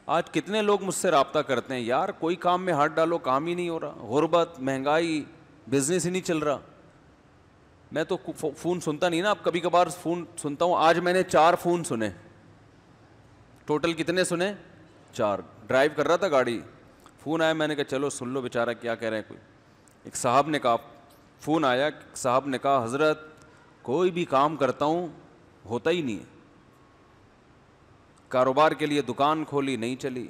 آج کتنے لوگ مجھ سے رابطہ کرتے ہیں, یار کوئی کام میں ہاتھ ڈالو کام ہی نہیں ہو رہا, غربت, مہنگائی, بزنس ہی نہیں چل رہا. میں تو فون سنتا نہیں نا, اب کبھی کبھار فون سنتا ہوں. آج میں نے 4 فون سنے, ٹوٹل کتنے سنے؟ 4. ڈرائیو کر رہا تھا گاڑی, فون آیا, میں نے کہا چلو سن لو بیچارہ کیا کہہ رہے ہیں. کوئی ایک صاحب نے کہا, فون آیا, صاحب نے کہا حضرت کوئی بھی کام کرتا ہوں ہوتا ہی نہیں ہے, کاروبار کے لیے دکان کھولی نہیں چلی,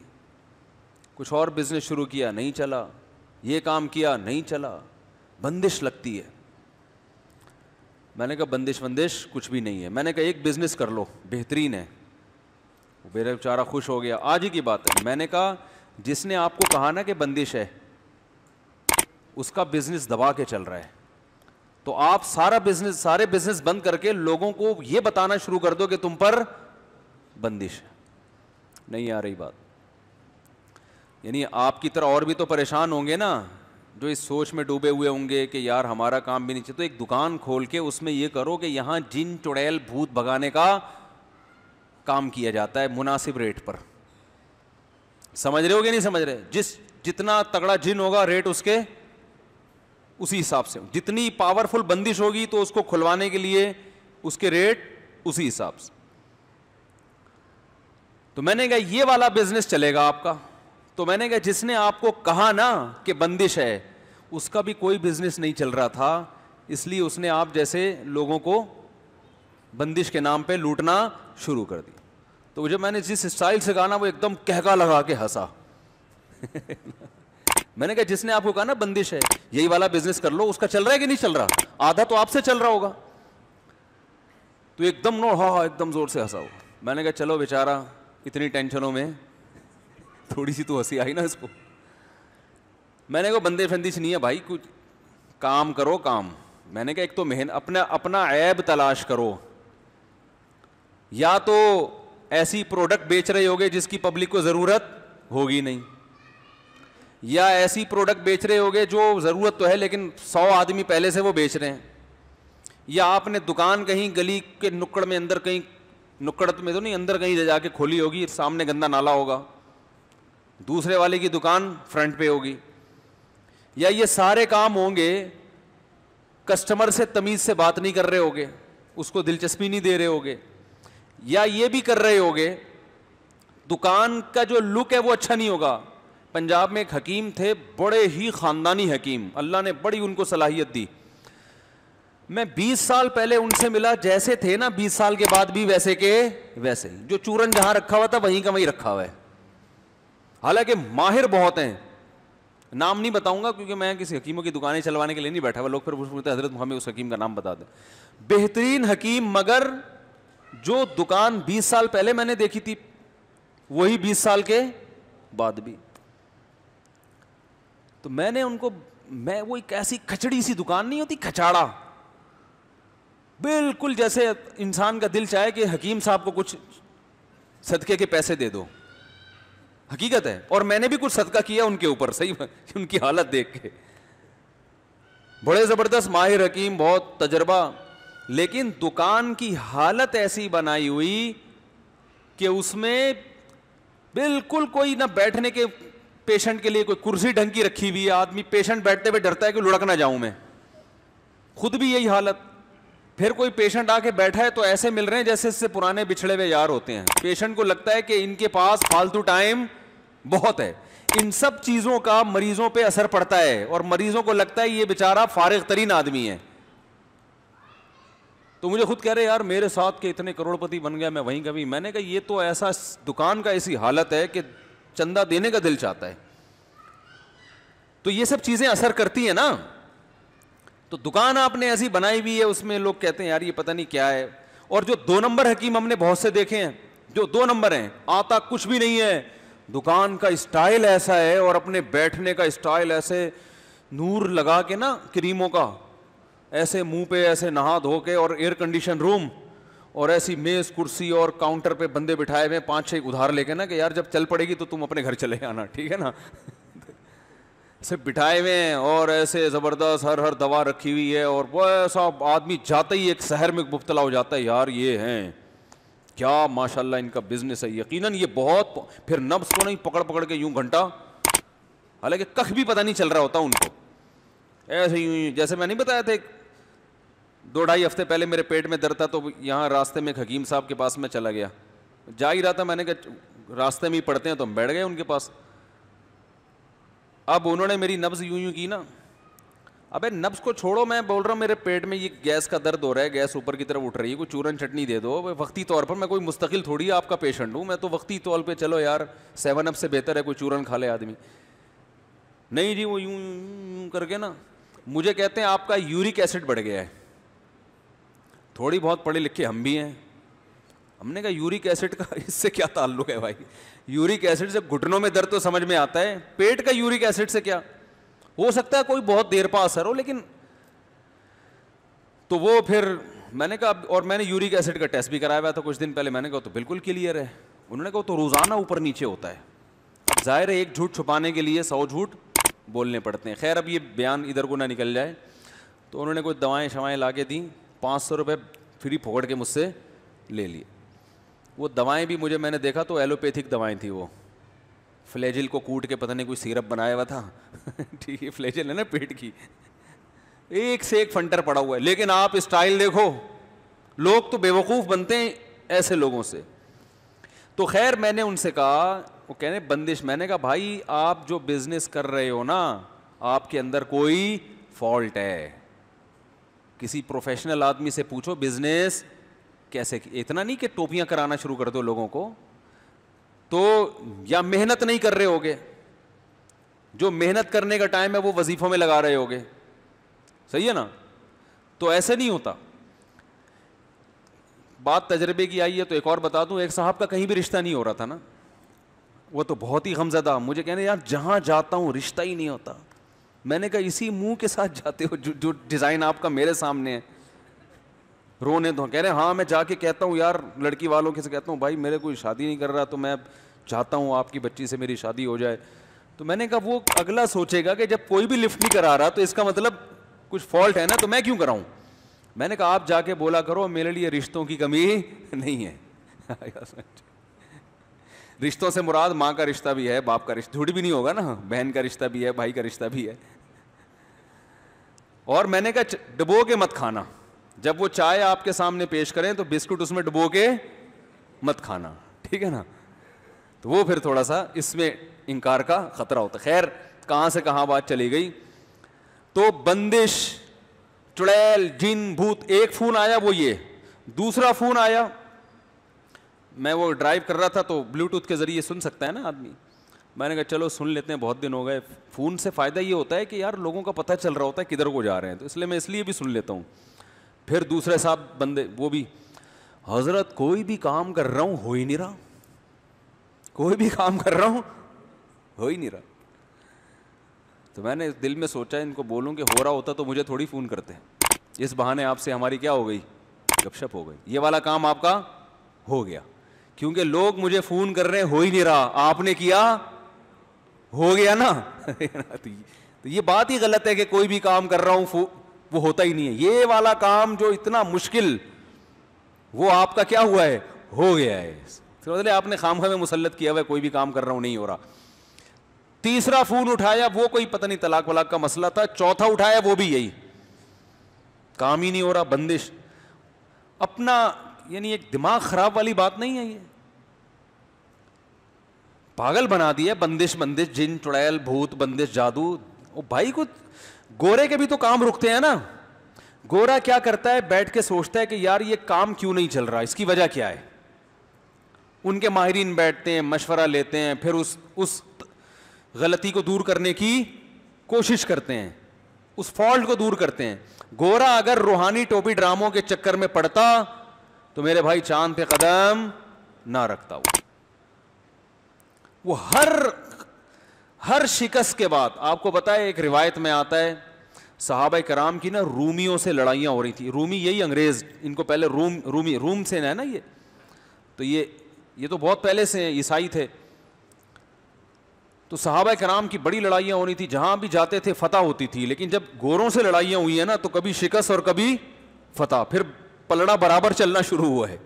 کچھ اور بزنس شروع کیا نہیں چلا, یہ کام کیا نہیں چلا, بندش لگتی ہے. میں نے کہا بندش کچھ بھی نہیں ہے. میں نے کہا ایک بزنس کر لو بہترین ہے. میرا بیچارہ خوش ہو گیا. آج ہی کی بات ہے. میں نے کہا جس نے آپ کو کہا نا کہ بندش ہے اس کا بزنس دبا کے چل رہا ہے, تو آپ سارے بزنس بند کر کے لوگوں کو یہ بتانا شروع کر دو کہ تم پر بندش ہے. نہیں آ رہی بات؟ یعنی آپ کی طرح اور بھی تو پریشان ہوں گے نا, جو اس سوچ میں ڈوبے ہوئے ہوں گے کہ یار ہمارا کام بھی نہیں چاہیے. تو ایک دکان کھول کے اس میں یہ کرو کہ یہاں جن چڑیل بھوت بھگانے کا کام کیا جاتا ہے مناسب ریٹ پر. سمجھ رہے ہو کہ نہیں سمجھ رہے؟ جتنا تگڑا جن ہوگا ریٹ اس کے اسی حساب سے, جتنی پاورفل بندش ہوگی تو اس کو کھلوانے کے لیے اس کے ریٹ اسی حساب سے. تو میں نے کہا یہ والا بزنس چلے گا آپ کا. تو میں نے کہا جس نے آپ کو کہا نا کہ بندش ہے اس کا بھی کوئی بزنس نہیں چل رہا تھا, اس لیے اس نے آپ جیسے لوگوں کو بندش کے نام پہ لوٹنا شروع کر دی. تو جب میں نے جس اسٹائل سے کہا نا وہ ایک دم کہکا لگا کے ہنسا. میں نے کہا جس نے آپ کو کہا نا بندش ہے یہی والا بزنس کر لو, اس کا چل رہا ہے کہ نہیں چل رہا؟ آدھا تو آپ سے چل رہا ہوگا. تو ایک دم ایک دم زور سے ہنسا ہو. میں نے کہا چلو بیچارہ اتنی ٹینشنوں میں تھوڑی سی تو ہنسی آئی نا اس کو. میں نے کہا بندے فندش نہیں ہے بھائی, کچھ کام کرو کام. میں نے کہا ایک تو اپنا عیب تلاش کرو, یا تو ایسی پروڈکٹ بیچ رہے ہوگے جس کی پبلک کو ضرورت ہوگی نہیں, یا ایسی پروڈکٹ بیچ رہے ہوگے جو ضرورت تو ہے لیکن 100 آدمی پہلے سے وہ بیچ رہے ہیں, یا آپ نے دکان کہیں گلی کے نکڑ میں اندر کہیں, نکڑ میں تو نہیں اندر کہیں جا کے کھولی ہوگی, سامنے گندا نالا ہوگا, دوسرے والے کی دکان فرنٹ پہ ہوگی. یا یہ سارے کام ہوں گے کسٹمر سے تمیز سے بات نہیں کر رہے ہوگے, اس کو دلچسپی نہیں دے رہے ہوگے, یا یہ بھی کر رہے ہوگے دکان کا جو لک ہے وہ اچھا نہیں ہوگا. پنجاب میں ایک حکیم تھے, بڑے ہی خاندانی حکیم, اللہ نے بڑی ان کو صلاحیت دی. میں 20 سال پہلے ان سے ملا, جیسے تھے نا 20 سال کے بعد بھی ویسے کے ویسے, جو چورن جہاں رکھا ہوا تھا وہیں کا وہیں رکھا ہوا ہے. حالانکہ ماہر بہت ہیں, نام نہیں بتاؤں گا کیونکہ میں کسی حکیموں کی دکانیں چلوانے کے لیے نہیں بیٹھا ہوا. لوگ پھر پوچھتے ہیں حضرت ہمیں اس حکیم کا نام بتا دیں. بہترین حکیم, مگر جو دکان 20 سال پہلے میں نے دیکھی تھی وہی 20 سال کے بعد بھی. تو میں نے ان کو, میں وہ ایک ایسی کھچڑی سی دکان نہیں ہوتی, کھچاڑا بالکل, جیسے انسان کا دل چاہے کہ حکیم صاحب کو کچھ صدقے کے پیسے دے دو. حقیقت ہے, اور میں نے بھی کچھ صدقہ کیا ان کے اوپر, صحیح ان کی حالت دیکھ کے. بڑے زبردست ماہر حکیم, بہت تجربہ, لیکن دکان کی حالت ایسی بنائی ہوئی کہ اس میں بالکل کوئی نہ بیٹھنے کے, پیشنٹ کے لیے کوئی کرسی ڈھنگ کی رکھی ہوئی ہے, آدمی پیشنٹ بیٹھتے ہوئے ڈرتا ہے کہ لڑک نہ جاؤں میں, خود بھی یہی حالت. پھر کوئی پیشنٹ آ کے بیٹھا ہے تو ایسے مل رہے ہیں جیسے اس سے پرانے بچھڑے ہوئے یار ہوتے ہیں. پیشنٹ کو لگتا ہے کہ ان کے پاس فالتو ٹائم بہت ہے. ان سب چیزوں کا مریضوں پہ اثر پڑتا ہے, اور مریضوں کو لگتا ہے یہ بیچارہ فارغ ترین آدمی ہے. تو مجھے خود کہہ رہے یار میرے ساتھ کے اتنے کروڑ پتی بن گیا, میں وہیں کبھی. میں نے کہا یہ تو ایسا دکان کا ایسی حالت ہے کہ چندہ دینے کا دل چاہتا ہے. تو یہ سب چیزیں اثر کرتی ہیں نا. تو دکان آپ نے ایسی بنائی ہوئی ہے, اس میں لوگ کہتے ہیں یار یہ پتہ نہیں کیا ہے. اور جو 2 نمبر حکیم ہم نے بہت سے دیکھے ہیں, جو 2 نمبر ہیں, آتا کچھ بھی نہیں ہے, دکان کا اسٹائل ایسا ہے اور اپنے بیٹھنے کا اسٹائل ایسے, نور لگا کے نا کریموں کا, ایسے منہ پہ ایسے نہا دھو کے, اور ایئر کنڈیشن روم, اور ایسی میز کرسی اور کاؤنٹر پہ بندے بٹھائے ہوئے 5-6 ادھار لے کے نا کہ یار جب چل پڑے گی تو تم اپنے گھر چلے آنا, ٹھیک ہے نا. سے بٹھائے ہوئے ہیں, اور ایسے زبردست ہر دوا رکھی ہوئی ہے, اور وہ ایسا آدمی جاتا ہی ایک شہر میں مبتلا ہو جاتا ہے, یار یہ ہیں کیا ماشاءاللہ ان کا بزنس ہے, یقیناً یہ بہت, پھر نبض کو نہیں پکڑ پکڑ کے یوں گھنٹہ, حالانکہ کخ بھی پتہ نہیں چل رہا ہوتا ان کو, ایسے ہی جیسے میں نہیں بتایا تھا 2-2.5 ہفتے پہلے میرے پیٹ میں درد تھا, تو یہاں راستے میں ایک حکیم صاحب کے پاس میں چلا گیا, جا ہی رہا تھا, میں نے کہا راستے میں ہی پڑھتے ہیں, تو ہم بیٹھ گئے ان کے پاس. اب انہوں نے میری نبض یوں کی نا, ابے نبض کو چھوڑو, میں بول رہا ہوں میرے پیٹ میں یہ گیس کا درد ہو رہا ہے, گیس اوپر کی طرف اٹھ رہی ہے, کوئی چورن چٹنی دے دو وقتی طور پر, میں کوئی مستقل تھوڑی آپ کا پیشنٹ ہوں, میں تو وقتی طور پہ چلو یار 7 اپ سے بہتر ہے کوئی چورن کھا لے آدمی. نہیں جی, وہ یوں کر کے نا مجھے کہتے ہیں آپ کا یورک ایسڈ بڑھ گیا ہے. تھوڑی بہت پڑھے لکھے ہم بھی ہیں. ہم نے کہا یورک ایسڈ کا اس سے کیا تعلق ہے بھائی, یورک ایسڈ سے گھٹنوں میں درد تو سمجھ میں آتا ہے, پیٹ کا یورک ایسڈ سے کیا ہو سکتا ہے, کوئی بہت دیر پا اثر ہو, لیکن تو وہ پھر میں نے کہا, اور میں نے یورک ایسڈ کا ٹیسٹ بھی کرایا ہوا تھا کچھ دن پہلے, میں نے کہا تو بالکل کلیئر ہے. انہوں نے کہا تو روزانہ اوپر نیچے ہوتا ہے. اب ظاہر ہے ایک جھوٹ چھپانے کے لیے 100 جھوٹ بولنے پڑتے ہیں. خیر اب یہ بیان ادھر کو نہ نکل جائے, تو انہوں نے کوئی دوائیں شوائیں لا کے دیں, 500 روپے فری پھوڑ کے مجھ سے لے لیے. وہ دوائیں بھی مجھے, میں نے دیکھا تو ایلوپیتھک دوائیں تھیں, وہ فلیجل کو کوٹ کے پتہ نہیں کوئی سیرپ بنایا ہوا تھا ٹھیک ہے, فلیجل ہے نا پیٹ کی, ایک سے ایک فنٹر پڑا ہوا ہے. لیکن آپ اسٹائل دیکھو, لوگ تو بیوقوف بنتے ہیں ایسے لوگوں سے. تو خیر میں نے ان سے کہا, وہ کہنے بندش, میں نے کہا بھائی آپ جو بزنس کر رہے ہو نا, آپ کے اندر کوئی فالٹ ہے. کسی پروفیشنل آدمی سے پوچھو بزنس کیسے, اتنا نہیں کہ ٹوپیاں کرانا شروع کر دو لوگوں کو, تو یا محنت نہیں کر رہے ہوگے, جو محنت کرنے کا ٹائم ہے وہ وظیفوں میں لگا رہے ہوگے, صحیح ہے نا. تو ایسے نہیں ہوتا. بات تجربے کی آئی ہے تو ایک اور بتا دوں, ایک صاحب کا کہیں بھی رشتہ نہیں ہو رہا تھا نا, وہ تو بہت ہی غمزدہ, مجھے کہنے یار جہاں جاتا ہوں رشتہ ہی نہیں ہوتا. میں نے کہا اسی منہ کے ساتھ جاتے ہو جو ڈیزائن آپ کا میرے سامنے ہے, رونے دو. کہہ رہے ہاں میں جا کے کہتا ہوں یار لڑکی والوں کے سے کہتا ہوں بھائی میرے کوئی شادی نہیں کر رہا, تو میں چاہتا ہوں آپ کی بچی سے میری شادی ہو جائے. تو میں نے کہا وہ اگلا سوچے گا کہ جب کوئی بھی لفٹ نہیں کرا رہا تو اس کا مطلب کچھ فالٹ ہے نا, تو میں کیوں کراؤں. میں نے کہا آپ جا کے بولا کرو میرے لیے رشتوں کی کمی نہیں ہے. رشتوں سے مراد ماں کا رشتہ بھی ہے, باپ کا رشتہ, جھوٹ بھی نہیں ہوگا نا, بہن کا رشتہ بھی ہے, بھائی کا رشتہ بھی ہے. اور میں نے کہا ڈبو کے مت کھانا, جب وہ چائے آپ کے سامنے پیش کریں تو بسکٹ اس میں ڈبو کے مت کھانا, ٹھیک ہے نا. تو وہ پھر تھوڑا سا اس میں انکار کا خطرہ ہوتا. خیر کہاں سے کہاں بات چلی گئی. تو بندش, چڑیل, جن, بھوت, ایک فون آیا وہ یہ. دوسرا فون آیا, میں وہ ڈرائیو کر رہا تھا تو بلوٹوتھ کے ذریعے سن سکتا ہے نا آدمی. میں نے کہا چلو سن لیتے ہیں, بہت دن ہو گئے. فون سے فائدہ یہ ہوتا ہے کہ یار لوگوں کا پتہ چل رہا ہوتا ہے کدھر کو جا رہے ہیں, تو اس لیے میں اس لیے بھی سن لیتا ہوں. پھر دوسرے صاحب بندے, وہ بھی حضرت کوئی بھی کام کر رہا ہوں ہو ہی نہیں رہا, کوئی بھی کام کر رہا ہوں ہو ہی نہیں رہا. تو میں نے دل میں سوچا ان کو بولوں کہ ہو رہا ہوتا تو مجھے تھوڑی فون کرتے, اس بہانے آپ سے ہماری کیا ہو گئی, گپ شپ ہو گئی. یہ والا کام آپ کا ہو گیا, کیونکہ لوگ مجھے فون کر رہے ہیں ہو ہی نہیں رہا, آپ نے کیا ہو گیا نا. تو یہ بات ہی غلط ہے کہ کوئی بھی کام کر رہا ہوں وہ ہوتا ہی نہیں ہے. یہ والا کام جو اتنا مشکل, وہ آپ کا کیا ہوا ہے, ہو گیا ہے. مطلب آپ نے خامخواہ میں مسلط کیا ہوا ہے, کوئی بھی کام کر رہا ہوں نہیں ہو رہا. تیسرا فون اٹھایا, وہ کوئی پتہ نہیں طلاق ولاق کا مسئلہ تھا. چوتھا اٹھایا, وہ بھی یہی, کام ہی نہیں ہو رہا. بندش اپنا, یعنی ایک دماغ خراب والی بات نہیں ہے, یہ پاگل بنا دیا. بندش بندش, جن, چڑیل, بھوت, بندش, جادو. او بھائی کو گورے کے بھی تو کام رکتے ہیں نا. گورا کیا کرتا ہے, بیٹھ کے سوچتا ہے کہ یار یہ کام کیوں نہیں چل رہا, اس کی وجہ کیا ہے. ان کے ماہرین بیٹھتے ہیں, مشورہ لیتے ہیں, پھر اس غلطی کو دور کرنے کی کوشش کرتے ہیں, اس فالٹ کو دور کرتے ہیں. گورا اگر روحانی ٹوپی ڈراموں کے چکر میں پڑتا تو میرے بھائی چاند پہ قدم نہ رکھتا. وہ ہر شکست کے بعد, آپ کو پتا ہے ایک روایت میں آتا ہے صحابہ کرام کی نا رومیوں سے لڑائیاں ہو رہی تھی. رومی یہی انگریز, ان کو پہلے روم سے ہے نا یہ, تو یہ تو بہت پہلے سے عیسائی تھے. تو صحابہ کرام کی بڑی لڑائیاں ہو رہی تھی, جہاں بھی جاتے تھے فتح ہوتی تھی. لیکن جب گوروں سے لڑائیاں ہوئی ہیں نا تو کبھی شکست اور کبھی فتح, پھر پلڑا برابر چلنا شروع ہوا ہے.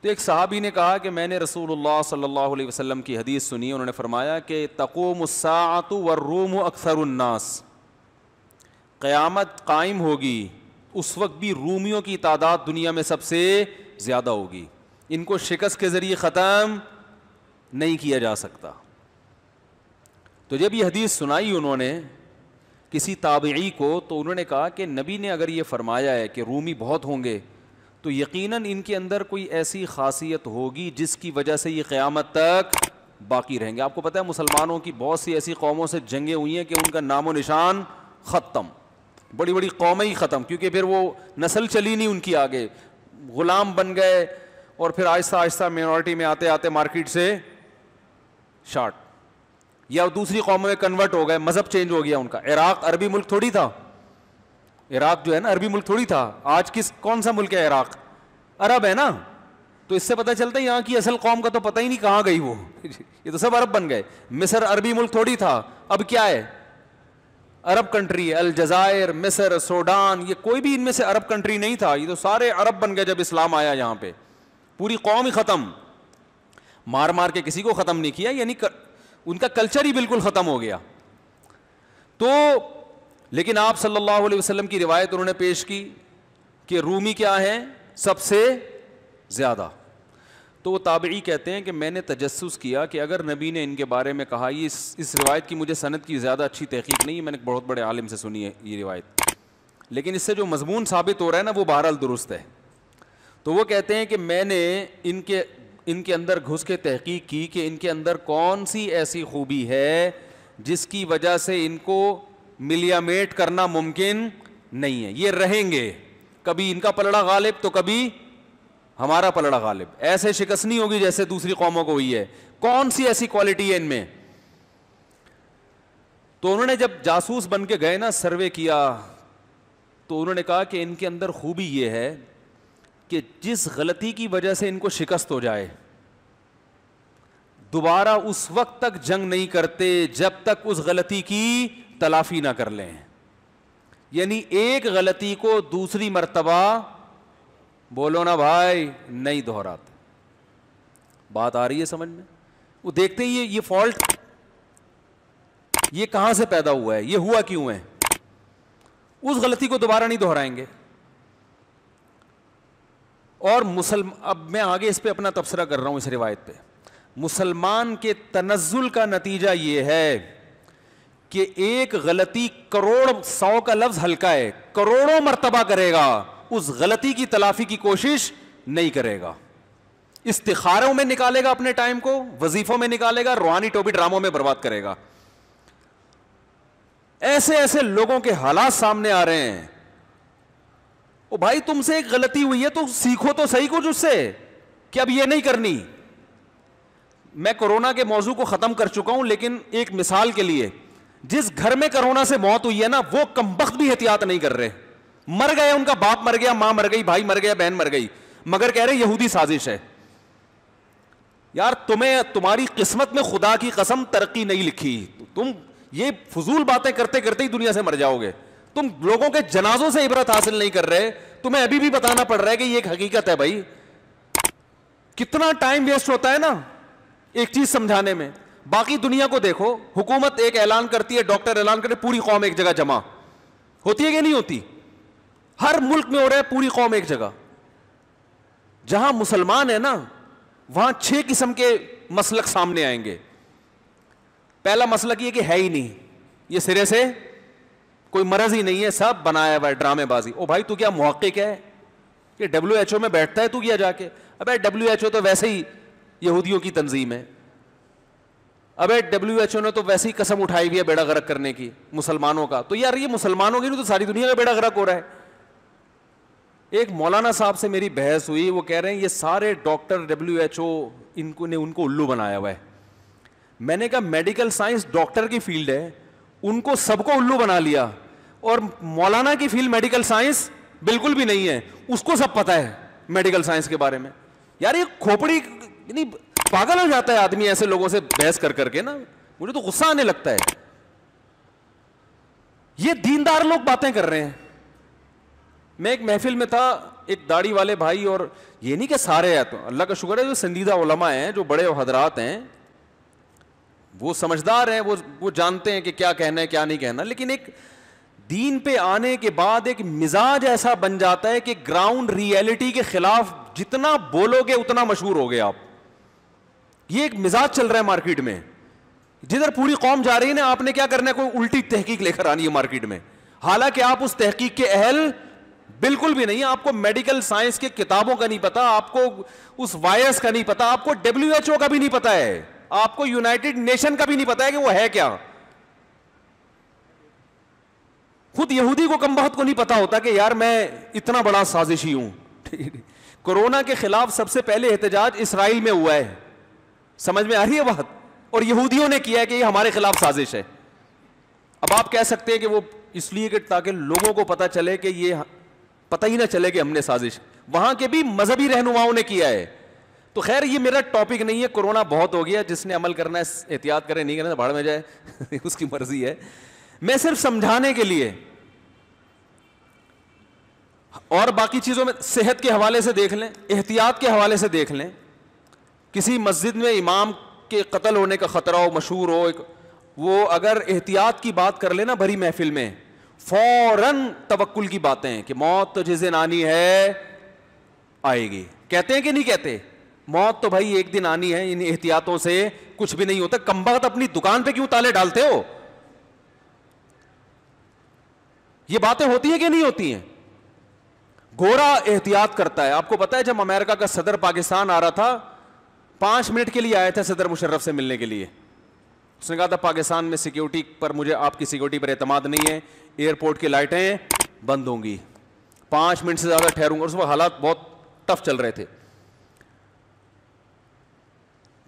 تو ایک صحابی نے کہا کہ میں نے رسول اللہ صلی اللہ علیہ وسلم کی حدیث سنی, انہوں نے فرمایا کہ تقوم الساعۃ والروم اکثر الناس, قیامت قائم ہوگی اس وقت بھی رومیوں کی تعداد دنیا میں سب سے زیادہ ہوگی, ان کو شکست کے ذریعے ختم نہیں کیا جا سکتا. تو جب یہ حدیث سنائی انہوں نے کسی تابعی کو, تو انہوں نے کہا کہ نبی نے اگر یہ فرمایا ہے کہ رومی بہت ہوں گے تو یقیناً ان کے اندر کوئی ایسی خاصیت ہوگی جس کی وجہ سے یہ قیامت تک باقی رہیں گے. آپ کو پتہ ہے مسلمانوں کی بہت سی ایسی قوموں سے جنگیں ہوئی ہیں کہ ان کا نام و نشان ختم, بڑی بڑی قومیں ہی ختم, کیونکہ پھر وہ نسل چلی نہیں ان کی آگے, غلام بن گئے اور پھر آہستہ آہستہ مینورٹی میں آتے آتے مارکیٹ سے شارٹ, یا دوسری قوموں میں کنورٹ ہو گئے, مذہب چینج ہو گیا ان کا. عراق عربی ملک تھوڑی تھا, عراق جو ہے نا عربی ملک تھوڑی تھا. آج کون سا ملک ہے عراق؟ عرب ہے نا. تو اس سے پتہ چلتا ہے یہاں کی اصل قوم کا تو پتہ ہی نہیں کہاں گئی وہ, یہ تو سب عرب بن گئے. مصر عربی ملک تھوڑی تھا, اب کیا ہے؟ عرب کنٹری ہے. الجزائر, مصر, سوڈان, یہ کوئی بھی ان میں سے عرب کنٹری نہیں تھا, یہ تو سارے عرب بن گئے جب اسلام آیا یہاں پہ. پوری قوم ہی ختم, مار مار کے کسی کو ختم نہیں کیا, یعنی ان کا کلچر ہی بالکل ختم ہو گیا. تو لیکن آپ صلی اللہ علیہ وسلم کی روایت انہوں نے پیش کی کہ رومی کیا ہیں؟ سب سے زیادہ. تو وہ تابعی کہتے ہیں کہ میں نے تجسس کیا کہ اگر نبی نے ان کے بارے میں کہا, یہ اس روایت کی مجھے سند کی زیادہ اچھی تحقیق نہیں ہے, میں نے بہت بڑے عالم سے سنی ہے یہ روایت, لیکن اس سے جو مضمون ثابت ہو رہا ہے نا وہ بہرحال درست ہے. تو وہ کہتے ہیں کہ میں نے ان کے اندر گھس کے تحقیق کی کہ ان کے اندر کون سی ایسی خوبی ہے جس کی وجہ سے ان کو ملیامیٹ کرنا ممکن نہیں ہے. یہ رہیں گے, کبھی ان کا پلڑا غالب تو کبھی ہمارا پلڑا غالب, ایسے شکست نہیں ہوگی جیسے دوسری قوموں کو ہوئی ہے. کون سی ایسی کوالٹی ہے ان میں؟ تو انہوں نے جب جاسوس بن کے گئے نا, سروے کیا, تو انہوں نے کہا کہ ان کے اندر خوبی یہ ہے کہ جس غلطی کی وجہ سے ان کو شکست ہو جائے دوبارہ اس وقت تک جنگ نہیں کرتے جب تک اس غلطی کی تلافی نہ کر لیں. یعنی ایک غلطی کو دوسری مرتبہ, بولو نا بھائی, نہیں دہراتے. بات آ رہی ہے سمجھ میں؟ وہ دیکھتے ہیں یہ فالٹ یہ کہاں سے پیدا ہوا ہے, یہ ہوا کیوں ہے, اس غلطی کو دوبارہ نہیں دہرائیں گے. اور اب میں آگے اس پہ اپنا تبصرہ کر رہا ہوں اس روایت پہ. مسلمان کے تنزل کا نتیجہ یہ ہے کہ ایک غلطی کروڑ, 100 کا لفظ ہلکا ہے, کروڑوں مرتبہ کرے گا, اس غلطی کی تلافی کی کوشش نہیں کرے گا. استخاروں میں نکالے گا اپنے ٹائم کو, وظیفوں میں نکالے گا, روحانی ٹوپی ڈراموں میں برباد کرے گا. ایسے ایسے لوگوں کے حالات سامنے آ رہے ہیں. او بھائی تم سے ایک غلطی ہوئی ہے تو سیکھو تو صحیح کچھ اس سے کہ اب یہ نہیں کرنی. میں کورونا کے موضوع کو ختم کر چکا ہوں, لیکن ایک مثال کے لیے, جس گھر میں کورونا سے موت ہوئی ہے نا, وہ کمبخت بھی احتیاط نہیں کر رہے. مر گئے, ان کا باپ مر گیا, ماں مر گئی, بھائی مر گیا, بہن مر گئی, مگر کہہ رہے یہودی سازش ہے. یار تمہاری قسمت میں خدا کی قسم ترقی نہیں لکھی, تم یہ فضول باتیں کرتے کرتے ہی دنیا سے مر جاؤ گے. تم لوگوں کے جنازوں سے عبرت حاصل نہیں کر رہے, تمہیں ابھی بھی بتانا پڑ رہا ہے کہ یہ ایک حقیقت ہے. بھائی کتنا ٹائم ویسٹ ہوتا ہے نا ایک چیز سمجھانے میں. باقی دنیا کو دیکھو, حکومت ایک اعلان کرتی ہے, ڈاکٹر اعلان کرتے, پوری قوم ایک جگہ جمع ہوتی ہے کہ نہیں ہوتی؟ ہر ملک میں ہو رہا ہے, پوری قوم ایک جگہ. جہاں مسلمان ہے نا وہاں 6 قسم کے مسلک سامنے آئیں گے. پہلا مسلک یہ کہ ہے ہی نہیں, یہ سرے سے کوئی مرض ہی نہیں ہے, سب بنایا ہوا ہے, ڈرامے بازی. او بھائی تو کیا محقق ہے کہ WHO میں بیٹھتا ہے تو کیا جا کے؟ ابے WHO تو ویسے ہی یہودیوں کی تنظیم ہے. ابے WHO نے تو ویسے ہی قسم اٹھائی ہوئی ہے بیڑا غرق کرنے کی مسلمانوں کا. تو یار یہ مسلمانوں کی نہیں تو ساری دنیا کا بیڑا غرق ہو رہا ہے. ایک مولانا صاحب سے میری بحث ہوئی, وہ کہہ رہے ہیں یہ سارے ڈاکٹر WHO ان کو الو بنایا ہوا ہے. میں نے کہا میڈیکل سائنس ڈاکٹر کی فیلڈ ہے, ان کو سب کو الو بنا لیا, اور مولانا کی فیلڈ میڈیکل سائنس بالکل بھی نہیں ہے, اس کو سب پتا ہے میڈیکل سائنس کے بارے میں. یار یہ کھوپڑی یعنی پاگل ہو جاتا ہے آدمی ایسے لوگوں سے بحث کر کر کے نا, مجھے تو غصہ آنے لگتا ہے. یہ دیندار لوگ باتیں کر رہے ہیں. میں ایک محفل میں تھا, ایک داڑھی والے بھائی, اور یہ نہیں کہ سارے ہیں, تو اللہ کا شکر ہے جو سنجیدہ علماء ہیں, جو بڑے حضرات ہیں, وہ سمجھدار ہیں, وہ جانتے ہیں کہ کیا کہنا ہے کیا نہیں کہنا. لیکن ایک دین پہ آنے کے بعد ایک مزاج ایسا بن جاتا ہے کہ گراؤنڈ ریئلٹی کے خلاف جتنا بولو گے اتنا مشہور ہو گے آپ. یہ ایک مزاج چل رہا ہے مارکیٹ میں, جدھر پوری قوم جا رہی ہے نا, آپ نے کیا کرنا ہے, کوئی الٹی تحقیق لے کر آنی ہے مارکیٹ میں, حالانکہ آپ اس تحقیق کے اہل بالکل بھی نہیں. آپ کو میڈیکل سائنس کے کتابوں کا نہیں پتا, آپ کو اس وائرس کا نہیں پتا, آپ کو WHO کا بھی نہیں پتا ہے, آپ کو یونائٹڈ نیشن کا بھی نہیں پتا ہے کہ وہ ہے کیا. خود یہودی کو کم بہت کو نہیں پتا ہوتا کہ یار میں اتنا بڑا سازشی ہوں. کورونا کے خلاف سب سے پہلے احتجاج اسرائیل میں ہوا ہے, سمجھ میں آ رہی ہے بات, اور یہودیوں نے کیا ہے کہ یہ ہمارے خلاف سازش ہے. اب آپ کہہ سکتے ہیں کہ وہ اس لیے کہ تاکہ لوگوں کو پتا چلے کہ یہ پتہ ہی نہ چلے کہ ہم نے سازش, وہاں کے بھی مذہبی رہنماؤں نے کیا ہے. تو خیر یہ میرا ٹاپک نہیں ہے, کورونا بہت ہو گیا, جس نے عمل کرنا ہے احتیاط کرے, نہیں کرنا بھاڑ میں جائے, اس کی مرضی ہے. میں صرف سمجھانے کے لیے, اور باقی چیزوں میں صحت کے حوالے سے دیکھ لیں, احتیاط کے حوالے سے دیکھ لیں. کسی مسجد میں امام کے قتل ہونے کا خطرہ ہو, مشہور ہو, وہ اگر احتیاط کی بات کر لینا بھری محفل میں, فوراً توکل کی باتیں ہیں کہ موت تو جس دن آنی ہے آئے گی. کہتے ہیں کہ نہیں کہتے, موت تو بھائی ایک دن آنی ہے, ان احتیاطوں سے کچھ بھی نہیں ہوتا. کمبخت اپنی دکان پہ کیوں تالے ڈالتے ہو؟ یہ باتیں ہوتی ہیں کہ نہیں ہوتی ہیں؟ گورا احتیاط کرتا ہے. آپ کو پتا ہے جب امریکہ کا صدر پاکستان آ رہا تھا, 5 منٹ کے لیے آیا تھا صدر مشرف سے ملنے کے لیے, اس نے کہا تھا پاکستان میں سیکیورٹی پر, مجھے آپ کی سیکیورٹی پر اعتماد نہیں ہے, ایئرپورٹ کی لائٹیں بند ہوں گی, 5 منٹ سے زیادہ ٹھہروں گا. اس وقت حالات بہت ٹف چل رہے تھے,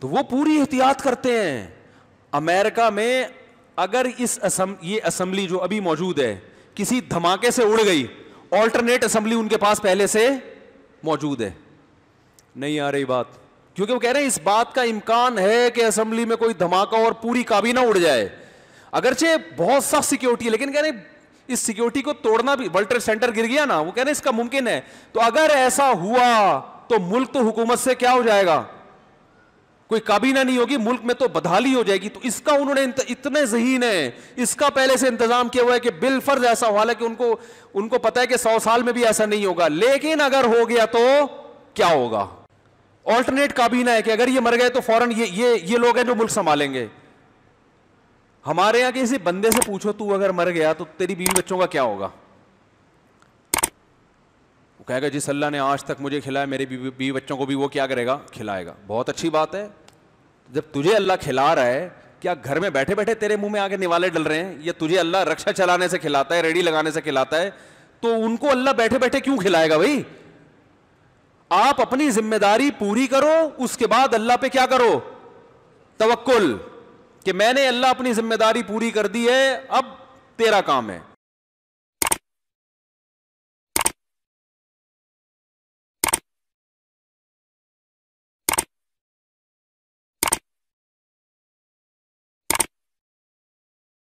تو وہ پوری احتیاط کرتے ہیں. امریکہ میں اگر یہ اسمبلی جو ابھی موجود ہے کسی دھماکے سے اڑ گئی, آلٹرنیٹ اسمبلی ان کے پاس پہلے سے موجود ہے. نہیں آ رہی بات, کیونکہ وہ کہہ رہے ہیں اس بات کا امکان ہے کہ اسمبلی میں کوئی دھماکہ اور پوری کابینہ اڑ جائے, اگرچہ بہت سخت سیکیورٹی ہے, لیکن کہہ رہے ہیں اس سیکیورٹی کو توڑنا بھی, ورلڈ ٹریڈ سینٹر گر گیا نا, وہ کہہ رہے ہیں اس کا ممکن ہے. تو اگر ایسا ہوا تو ملک تو حکومت سے کیا ہو جائے گا, کوئی کابینہ نہیں ہوگی, ملک میں تو بدحالی ہو جائے گی. تو اس کا انہوں نے اتنے ذہین ہیں, اس کا پہلے سے انتظام کیا ہوا ہے کہ بالفرض ایسا ہوا ہے کہ ان کو پتا ہے کہ 100 سال میں بھی ایسا نہیں ہوگا, لیکن اگر ہو گیا تو کیا ہوگا. آلٹرنیٹ کابینہ ہے کہ اگر یہ مر گئے تو فوراً یہ لوگ ہیں جو ملک سنبھالیں گے. ہمارے یہاں کسی بندے سے پوچھو تو اگر مر گیا تو تیری بیوی بچوں کا کیا ہوگا, وہ کہے گا جس اللہ نے آج تک مجھے کھلایا میرے بیوی بچوں کو بھی وہ کیا کرے گا, کھلائے گا. بہت اچھی بات ہے, جب تجھے اللہ کھلا رہا ہے, کیا گھر میں بیٹھے بیٹھے تیرے منہ میں آگے نوالے ڈل رہے ہیں, یا تجھے اللہ رکشا چلانے سے کھلاتا ہے, ریڈی لگانے سے کھلاتا ہے, تو ان کو اللہ بیٹھے بیٹھے کیوں کھلائے گا بھائی. آپ اپنی ذمہ داری پوری کرو, اس کے بعد اللہ پہ کیا کرو, توکل, کہ میں نے اللہ اپنی ذمہ داری پوری کر دی ہے, اب تیرا کام ہے.